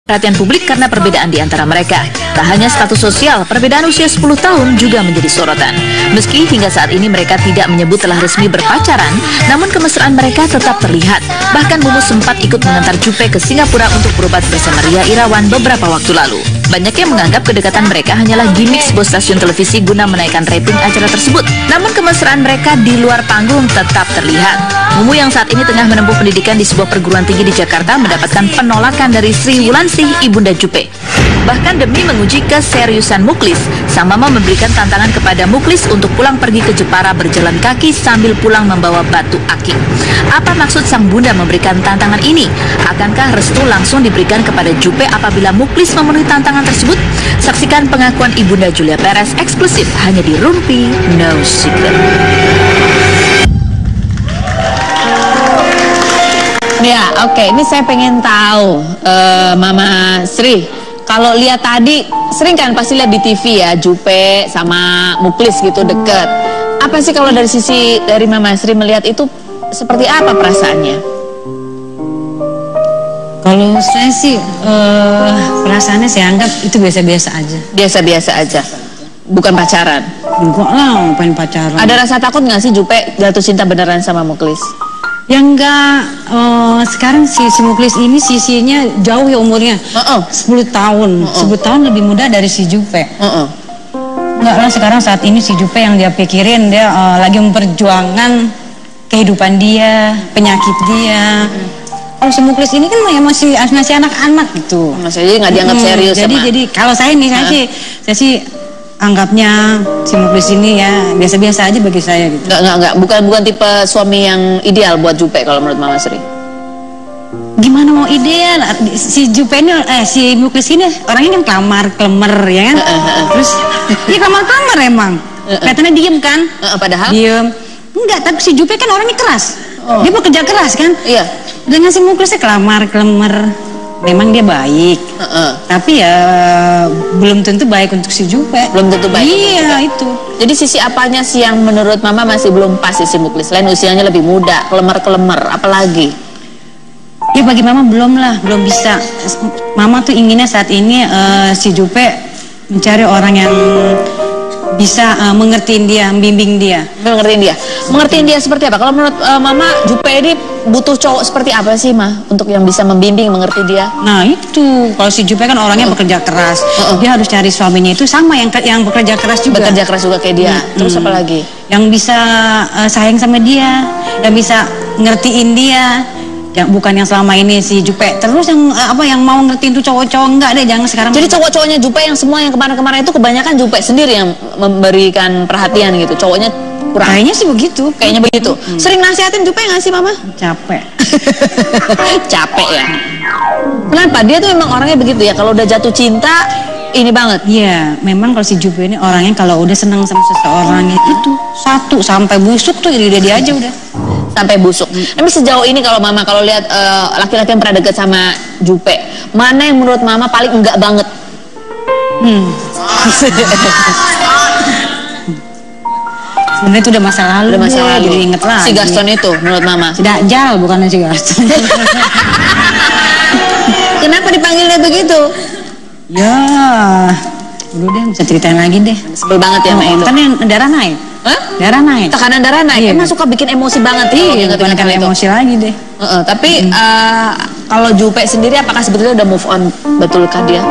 Perhatian publik karena perbedaan di antara mereka. Tak hanya status sosial, perbedaan usia 10 tahun juga menjadi sorotan. Meski hingga saat ini mereka tidak menyebut telah resmi berpacaran, namun kemesraan mereka tetap terlihat. Bahkan Mumu sempat ikut mengantar Jupe ke Singapura untuk berobat bersama Ria Irawan beberapa waktu lalu. Banyak yang menganggap kedekatan mereka hanyalah gimmick sebuah stasiun televisi guna menaikkan rating acara tersebut. Namun kemesraan mereka di luar panggung tetap terlihat. Mumu yang saat ini tengah menempuh pendidikan di sebuah perguruan tinggi di Jakarta mendapatkan penolakan dari Sri Wulandari, ibunda Jupe. Bahkan demi menguji keseriusan Muklis, sang mama memberikan tantangan kepada Muklis untuk pulang pergi ke Jepara berjalan kaki sambil pulang membawa batu akik. Apa maksud sang bunda memberikan tantangan ini? Akankah restu langsung diberikan kepada Jupe apabila Muklis memenuhi tantangan tersebut? Saksikan pengakuan ibunda Julia Perez eksklusif hanya di Rumpi No Secret. Ya, oke. Ini saya pengen tahu, Mama Sri, kalau lihat tadi, sering kan pasti lihat di TV ya, Jupe sama Muklis gitu deket. Apa sih kalau dari sisi dari Mama Sri melihat itu seperti apa perasaannya? Kalau saya sih perasaannya saya anggap itu biasa-biasa aja. Biasa-biasa aja, bukan pacaran. Enggak lah, ngapain pacaran. Ada rasa takut nggak sih Jupe jatuh cinta beneran sama Muklis? Ya enggak, sekarang si Muklis ini sisinya jauh ya umurnya, 10 tahun, 10 tahun lebih muda dari si Jupe. Enggak lah, sekarang saat ini si Jupe yang dia pikirin, dia lagi memperjuangkan kehidupan dia, penyakit dia. Kalau si Muklis ini kan ya masih anak-anak gitu. Maksudnya nggak dianggap serius. Jadi kalau saya nih, saya sih anggapnya si Muklis ini ya biasa-biasa aja bagi saya gitu. Enggak, bukan tipe suami yang ideal buat Jupe kalau menurut Mama Sri. Gimana mau ideal? Si Jupe ini, si Muklis ini orangnya kan kelemar ya kan? Terus dia kelemar emang. Kelihatannya diem kan? Padahal? Diem. Enggak, tapi si Jupe kan orangnya keras. Dia bekerja keras kan? Iya. Dengan si Muklisnya kelemar. Memang dia baik, tapi ya belum tentu baik untuk si Jupe. Belum tentu baik. Iya itu. Jadi sisi apanya sih yang menurut Mama masih belum pas si Muklis? Selain usianya lebih muda, kelemar, apalagi? Ya bagi Mama belum bisa. Mama tuh inginnya saat ini si Jupe mencari orang yang bisa mengertiin dia, membimbing dia. Mengertiin dia seperti apa? Kalau menurut Mama, Jupe ini butuh cowok seperti apa sih, Ma, untuk yang bisa membimbing, mengerti dia? Nah itu, kalau si Jupe kan orangnya bekerja keras, dia harus cari suaminya itu sama yang bekerja keras juga. Bekerja keras juga kayak dia. Terus apa lagi? Yang bisa sayang sama dia, yang bisa ngertiin dia. Yang bukan yang selama ini si Jupe terus yang mau ngertiin tuh cowok-cowok, enggak deh, jangan sekarang. Jadi cowok-cowoknya Jupe yang semua yang kemarin-kemarin itu kebanyakan Jupe sendiri yang memberikan perhatian gitu, cowoknya kurang. Kayaknya sih begitu. Kayaknya begitu. Sering nasihatin Jupe nggak sih Mama? Capek. Capek ya. Kenapa? Dia tuh memang orangnya begitu ya, kalau udah jatuh cinta ini banget. Iya, memang kalau si Jupe ini orangnya kalau udah senang sama seseorang itu satu sampai busuk tuh dia aja udah. Sampai busuk. Tapi sejauh ini kalau Mama kalau lihat laki-laki yang pernah dekat sama Jupe, mana yang menurut Mama paling enggak banget? Sebenarnya itu udah masa lalu. Jadi inget lagi. Si Gaston itu menurut Mama? Si Dajjal, bukan si Gaston. Kenapa dipanggilnya begitu? Ya, dulu deh bisa ceritain lagi deh. Sebel banget ya sama itu. Kan yang darah naik. Darah naik. Tekanan darah naik. Iya. Emang suka bikin emosi banget. Iya, bukan emosi lagi deh. Tapi kalau Jupe sendiri apakah sebetulnya udah move on betulkah dia?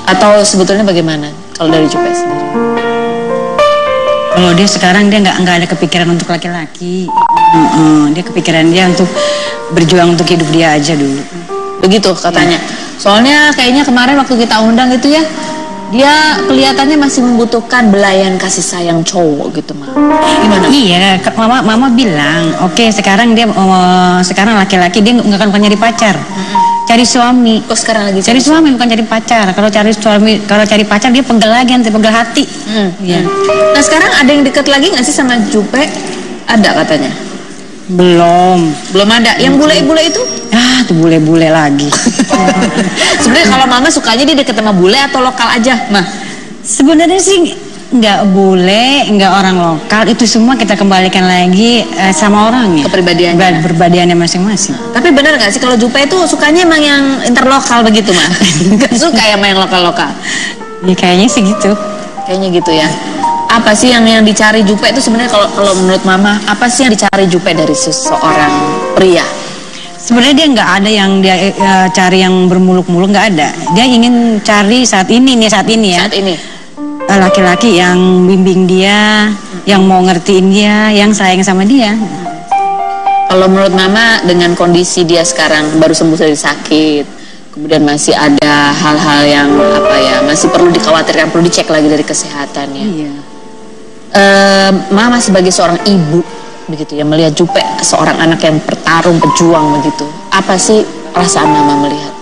Atau sebetulnya bagaimana kalau dari Jupe sendiri? Kalau dia sekarang dia nggak ada kepikiran untuk laki-laki. Dia kepikiran dia untuk berjuang untuk hidup dia aja dulu. Begitu katanya. Soalnya kayaknya kemarin waktu kita undang itu ya, dia kelihatannya masih membutuhkan belayan kasih sayang cowok gitu, Ma. Gimana? Iya, Mama bilang, oke, sekarang dia sekarang laki-laki dia nggak akan nyari pacar, cari suami. Oh, sekarang lagi cari suami bukan cari pacar. Kalau cari pacar dia pegel lagi, nanti pegel hati. Iya. Nah sekarang ada yang deket lagi nggak sih sama Jupe? Ada katanya. Belum ada. Yang bule-bule itu? Itu bule-bule lagi. Sebenarnya kalau Mama sukanya dia deket sama bule atau lokal aja, Mah? Sebenarnya sih nggak bule, nggak orang lokal, itu semua kita kembalikan lagi sama orangnya, kepribadiannya masing-masing. Tapi benar nggak sih kalau Jupe itu sukanya emang yang interlokal begitu, mah? Nggak suka yang main lokal-lokal? Ya kayaknya sih gitu. Kayaknya gitu ya. Apa sih yang dicari Jupe itu sebenarnya, kalau menurut Mama, apa sih yang dicari Jupe dari seseorang pria? Sebenarnya dia nggak ada yang dia cari yang bermuluk-muluk, nggak ada. Dia ingin cari saat ini ya. Saat ini. Laki-laki yang bimbing dia, yang mau ngertiin dia, yang sayang sama dia. Kalau menurut Mama, dengan kondisi dia sekarang baru sembuh dari sakit, kemudian masih ada hal-hal yang masih perlu dikhawatirkan, perlu dicek lagi dari kesehatannya. Iya. Mama sebagai seorang ibu begitu ya, melihat Jupe seorang anak yang bertarung, pejuang begitu, apa sih perasaan Mama melihat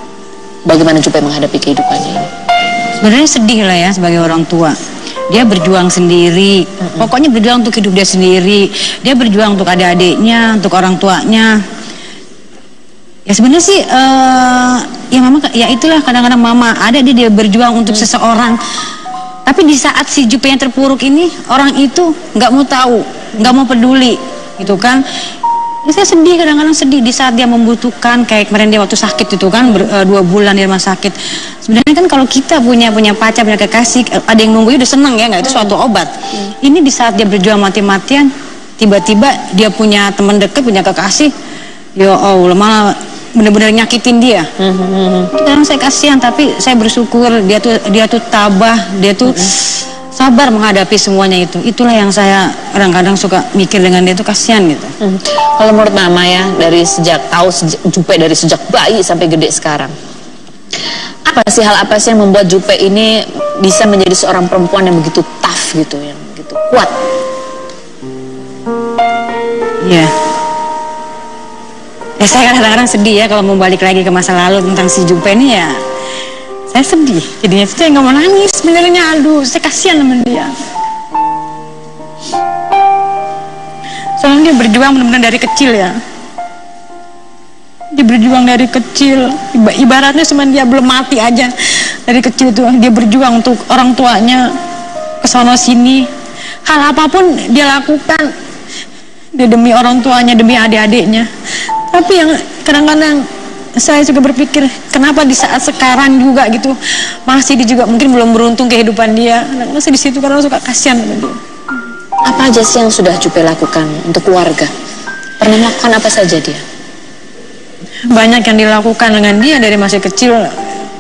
bagaimana Jupe menghadapi kehidupannya ini? Sebenarnya sedih lah ya sebagai orang tua. Dia berjuang sendiri, pokoknya berjuang untuk hidup dia sendiri. Dia berjuang untuk adik-adiknya, untuk orang tuanya. Ya sebenarnya sih, ya Mama, ya itulah kadang-kadang Mama ada dia berjuang untuk seseorang. Tapi di saat si Jupe yang terpuruk ini, orang itu nggak mau tahu, nggak mau peduli, gitu kan? Ya, saya sedih, kadang-kadang sedih di saat dia membutuhkan, kayak kemarin dia waktu sakit itu kan 2 bulan di rumah sakit. Sebenarnya kan kalau kita punya pacar, punya kekasih, ada yang nunggu udah seneng ya, nggak, itu suatu obat. Ini di saat dia berjuang mati-matian, tiba-tiba dia punya teman dekat, punya kekasih, ya Allah malah benar-benar nyakitin dia. Kadang saya kasihan, tapi saya bersyukur dia tuh tabah, dia tuh sabar menghadapi semuanya itu. Itulah yang saya kadang-kadang suka mikir dengan dia, tuh kasihan gitu. Kalau menurut Mama ya, dari Jupe dari sejak bayi sampai gede sekarang, apa sih yang membuat Jupe ini bisa menjadi seorang perempuan yang begitu tough gitu, yang begitu kuat? Ya, saya kadang-kadang sedih ya kalau mau balik lagi ke masa lalu tentang si Jupe ini ya. Saya sedih, jadinya saya nggak mau nangis sebenarnya. Aduh, saya kasihan sama dia. Soalnya dia berjuang benar-benar dari kecil ya. Dia berjuang dari kecil, ibaratnya semen dia belum mati aja. Dari kecil itu dia berjuang untuk orang tuanya, kesana sini. Hal apapun dia lakukan, dia demi orang tuanya, demi adik-adiknya. Tapi yang kadang-kadang saya juga berpikir, kenapa di saat sekarang juga gitu masih dia juga mungkin belum beruntung kehidupan dia. Masih di situ karena suka kasihan sama dia. Apa aja sih yang sudah Jupe lakukan untuk keluarga? Pernah melakukan apa saja dia? Banyak yang dilakukan dengan dia dari masih kecil.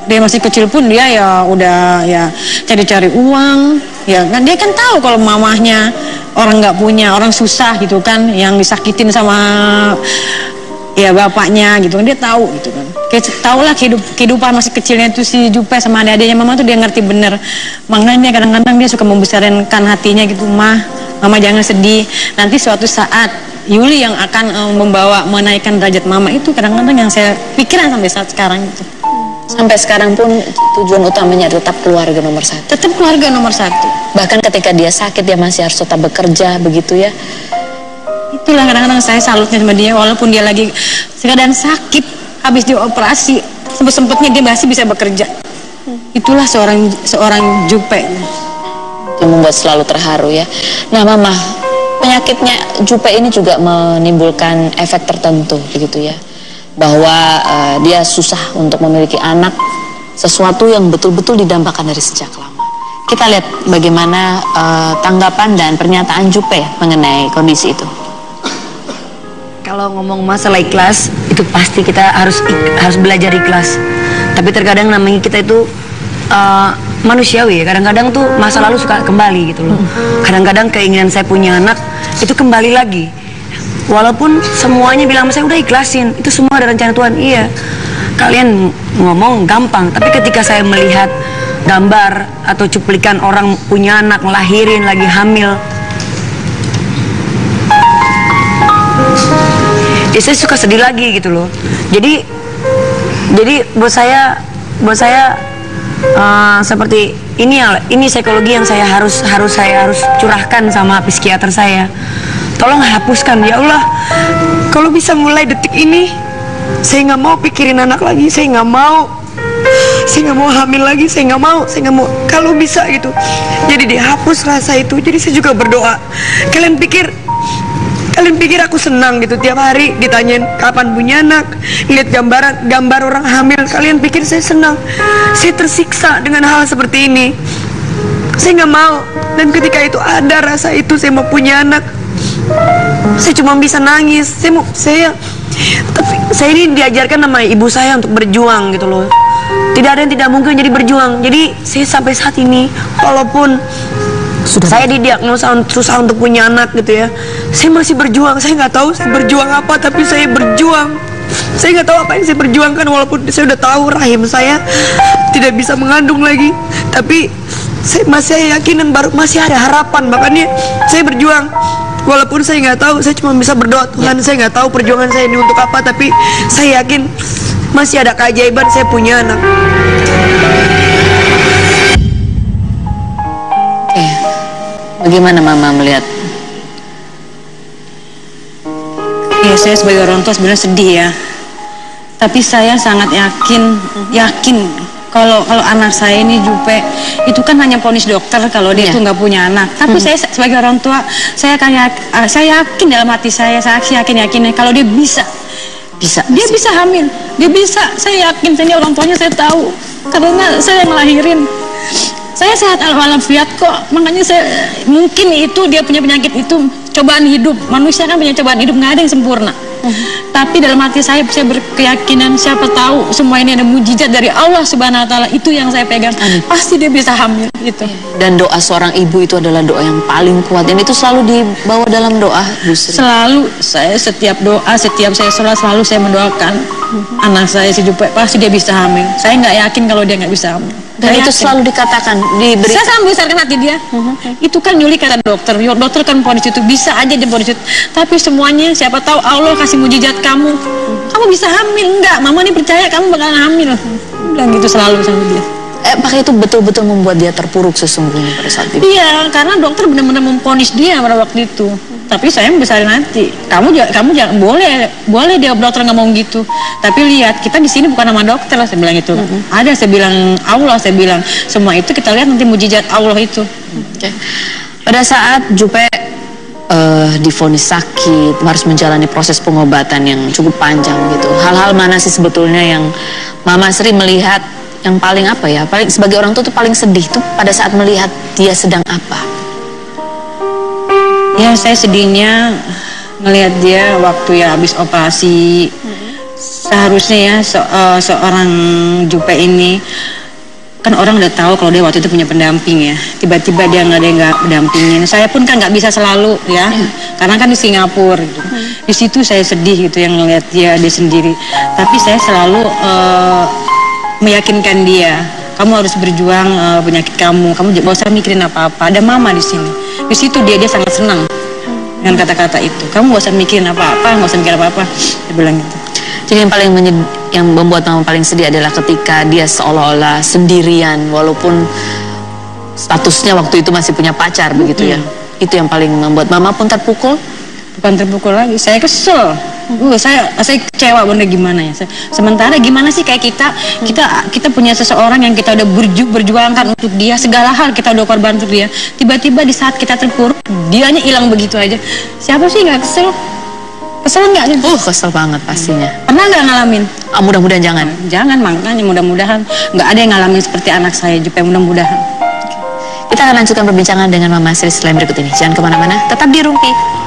Dia masih kecil pun dia ya udah ya cari-cari uang. Ya kan dia kan tahu kalau mamahnya orang nggak punya, orang susah gitu kan, yang disakitin sama ya bapaknya gitu kan, dia tahu gitu kan. Kayak tahulah kehidupan masih kecilnya itu si Jupe sama adik-adiknya Mama tuh dia ngerti bener. Makanya dia kadang-kadang dia suka membesarkan hatinya gitu, Mama jangan sedih. Nanti suatu saat Yuli yang akan menaikkan derajat Mama. Itu kadang-kadang yang saya pikiran sampai saat sekarang itu. Sampai sekarang pun tujuan utamanya tetap keluarga nomor 1. Tetap keluarga nomor 1. Bahkan ketika dia sakit dia masih harus tetap bekerja begitu ya. Itulah kadang-kadang saya salutnya sama dia, walaupun dia lagi keadaan sakit, habis dioperasi, sempet-sempetnya dia masih bisa bekerja. Itulah seorang Jupe. Yang membuat selalu terharu ya. Nah Mama, penyakitnya Jupe ini juga menimbulkan efek tertentu begitu ya, bahwa dia susah untuk memiliki anak, sesuatu yang betul-betul didambakan dari sejak lama. Kita lihat bagaimana tanggapan dan pernyataan Jupe mengenai kondisi itu. Kalau ngomong masalah ikhlas, itu pasti kita harus belajar ikhlas. Tapi terkadang namanya kita itu manusiawi ya. Kadang-kadang tuh masa lalu suka kembali gitu loh. Kadang-kadang keinginan saya punya anak itu kembali lagi. Walaupun semuanya bilang saya udah ikhlasin, itu semua ada rencana Tuhan. Iya, kalian ngomong gampang, tapi ketika saya melihat gambar atau cuplikan orang punya anak, ngelahirin, lagi hamil, ya saya suka sedih lagi gitu loh. Jadi buat saya seperti ini psikologi yang saya harus curahkan sama psikiater saya. Tolong hapuskan ya Allah. Kalau bisa mulai detik ini, saya nggak mau pikirin anak lagi. Saya nggak mau saya nggak mau hamil lagi, saya nggak mau, kalau bisa gitu. Jadi dihapus rasa itu. Jadi saya juga berdoa. Kalian pikir aku senang gitu tiap hari ditanyain kapan punya anak, lihat gambar orang hamil. Kalian pikir saya senang? Saya tersiksa dengan hal seperti ini. Saya nggak mau. Dan ketika itu ada rasa itu, saya mau punya anak, saya cuma bisa nangis. Tapi saya ini diajarkan sama ibu saya untuk berjuang gitu loh. Tidak ada yang tidak mungkin, jadi berjuang. Jadi saya sampai saat ini, walaupun saya didiagnosa susah untuk punya anak gitu ya, saya masih berjuang. Saya nggak tahu saya berjuang apa, tapi saya berjuang. Saya nggak tahu apa yang saya perjuangkan, walaupun saya udah tahu rahim saya tidak bisa mengandung lagi, tapi saya masih yakin dan masih ada harapan. Makanya saya berjuang. Walaupun saya nggak tahu, saya cuma bisa berdoa, Tuhan, saya nggak tahu perjuangan saya ini untuk apa, tapi saya yakin masih ada keajaiban saya punya anak. Bagaimana Mama melihat? Ya, saya sebagai orang tua sebenarnya sedih ya. Tapi saya sangat yakin kalau anak saya ini Jupe itu kan hanya vonis dokter kalau dia itu nggak punya anak. Tapi saya sebagai orang tua, saya yakin dalam hati saya yakin kalau dia bisa hamil, dia bisa. Saya yakin, saya orang tuanya, saya tahu karena saya yang ngelahirin. Saya sehat walafiat kok, makanya mungkin itu dia punya penyakit itu cobaan hidup. Manusia kan punya cobaan hidup, nggak ada yang sempurna. Tapi dalam hati saya berkeyakinan, siapa tahu semua ini ada mujizat dari Allah Subhanahu Wa Taala, itu yang saya pegang. Pasti dia bisa hamil gitu. Dan doa seorang ibu itu adalah doa yang paling kuat, dan itu selalu dibawa dalam doa, Bu Sri. Selalu saya setiap doa, setiap saya sholat, selalu saya mendoakan anak saya si Jupe, pasti dia bisa hamil. Saya nggak yakin kalau dia nggak bisa hamil. Dan itu selalu dikatakan, diberi. Saya sambil besarkan hati dia. Itu kan Yuli kata dokter kan vonis itu bisa aja dia vonis itu. Tapi semuanya siapa tahu Allah kasih mujizat kamu bisa hamil. Enggak, Mama ini percaya kamu bakalan hamil. Bilang gitu selalu sama dia. Apakah itu betul-betul membuat dia terpuruk sesungguhnya pada saat itu? Iya, karena dokter benar-benar memvonis dia pada waktu itu. Tapi saya besarin hati. Kamu jangan boleh dia dokter ngomong gitu. Tapi lihat, kita di sini bukan nama dokter, saya bilang itu. Ada, saya bilang Allah, saya bilang semua itu kita lihat nanti mujizat Allah itu. Pada saat Jupe divonis sakit, harus menjalani proses pengobatan yang cukup panjang gitu. Hal-hal mana sih sebetulnya yang Mama Sri melihat yang paling paling sebagai orang tua tuh paling sedih tuh pada saat melihat dia sedang apa? Ya, saya sedihnya ngelihat dia waktu ya habis operasi. Seharusnya ya seorang Jupe ini kan orang udah tahu kalau dia waktu itu punya pendamping ya. Tiba-tiba dia nggak mendampingin. Saya pun kan nggak bisa selalu ya, karena kan di Singapura gitu. Di situ saya sedih gitu yang ngelihat dia sendiri. Tapi saya selalu meyakinkan dia, kamu harus berjuang penyakit kamu gak usah mikirin apa-apa, ada Mama di sini. Di situ dia sangat senang dengan kata-kata itu. Kamu gak usah mikirin apa-apa, gak usah mikir apa-apa, dia bilang gitu. Jadi yang membuat Mama paling sedih adalah ketika dia seolah-olah sendirian, walaupun statusnya waktu itu masih punya pacar begitu ya. Itu yang paling membuat Mama pun terpukul. Bukan terpukul lagi, saya kesel. Saya kecewa bener gimana ya. Sementara gimana sih kayak kita punya seseorang yang kita udah berjuangkan untuk dia, segala hal kita udah korban untuk dia. Tiba-tiba di saat kita terpuruk, dianya hilang begitu aja. Siapa sih nggak kesel? Kesel nggak? Kesel banget pastinya. Pernah nggak ngalamin? Mudah-mudahan jangan. Jangan, makanya mudah-mudahan nggak ada yang ngalamin seperti anak saya Jupe, mudah-mudahan. Kita akan lanjutkan perbincangan dengan Mama Sri setelah berikut ini. Jangan kemana-mana, tetap di Rumpi.